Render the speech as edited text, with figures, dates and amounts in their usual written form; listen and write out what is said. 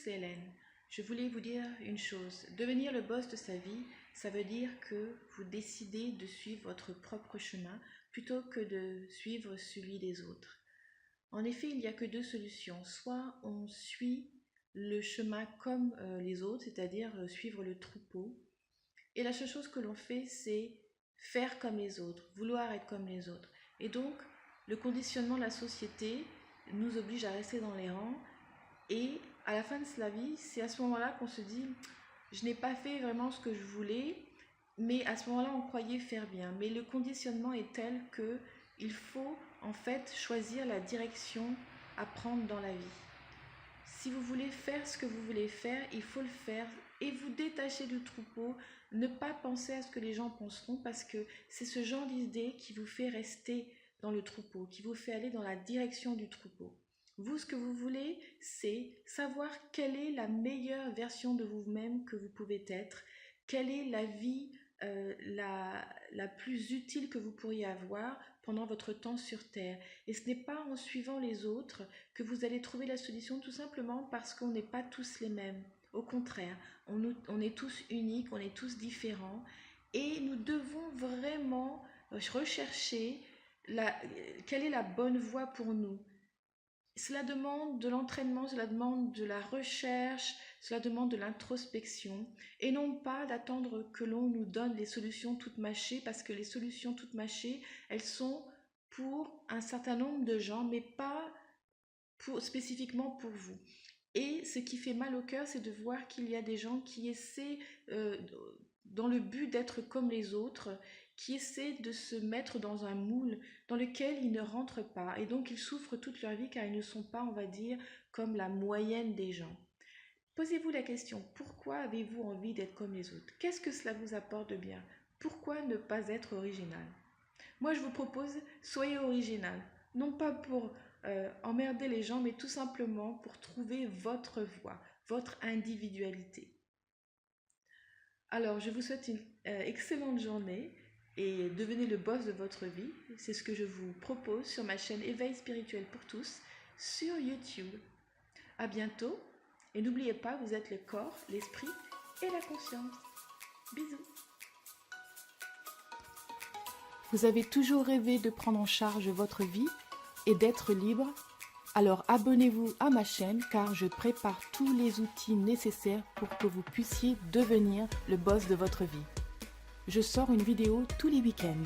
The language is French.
c'est Hélène. Je voulais vous dire une chose. Devenir le boss de sa vie, ça veut dire que vous décidez de suivre votre propre chemin plutôt que de suivre celui des autres. En effet, il n'y a que deux solutions. Soit on suit le chemin comme les autres, c'est-à-dire suivre le troupeau. Et la seule chose que l'on fait, c'est faire comme les autres, vouloir être comme les autres. Et donc, le conditionnement de la société nous oblige à rester dans les rangs. Et à la fin de la vie, c'est à ce moment-là qu'on se dit, je n'ai pas fait vraiment ce que je voulais, mais à ce moment-là, on croyait faire bien. Mais le conditionnement est tel que il faut en fait choisir la direction à prendre dans la vie. Si vous voulez faire ce que vous voulez faire, il faut le faire et vous détacher du troupeau, ne pas penser à ce que les gens penseront parce que c'est ce genre d'idée qui vous fait rester dans le troupeau, qui vous fait aller dans la direction du troupeau. Vous, ce que vous voulez, c'est savoir quelle est la meilleure version de vous-même que vous pouvez être, quelle est la vie la plus utile que vous pourriez avoir pendant votre temps sur Terre. Et ce n'est pas en suivant les autres que vous allez trouver la solution, tout simplement parce qu'on n'est pas tous les mêmes. Au contraire, on est tous uniques, on est tous différents et nous devons vraiment rechercher quelle est la bonne voie pour nous. Cela demande de l'entraînement, cela demande de la recherche, cela demande de l'introspection et non pas d'attendre que l'on nous donne les solutions toutes mâchées parce que les solutions toutes mâchées, elles sont pour un certain nombre de gens mais pas spécifiquement pour vous. Et ce qui fait mal au cœur, c'est de voir qu'il y a des gens qui essaient, dans le but d'être comme les autres, qui essaient de se mettre dans un moule dans lequel ils ne rentrent pas. Et donc ils souffrent toute leur vie car ils ne sont pas, on va dire, comme la moyenne des gens. Posez-vous la question, pourquoi avez-vous envie d'être comme les autres? Qu'est-ce que cela vous apporte de bien? Pourquoi ne pas être original? Moi, je vous propose, soyez original. Non pas pour emmerder les gens, mais tout simplement pour trouver votre voie, votre individualité. Alors, je vous souhaite une excellente journée et devenez le boss de votre vie. C'est ce que je vous propose sur ma chaîne Éveil spirituel pour tous sur YouTube. À bientôt et n'oubliez pas, vous êtes le corps, l'esprit et la conscience. Bisous. Vous avez toujours rêvé de prendre en charge votre vie et d'être libre? Alors abonnez-vous à ma chaîne car je prépare tous les outils nécessaires pour que vous puissiez devenir le boss de votre vie. Je sors une vidéo tous les week-ends.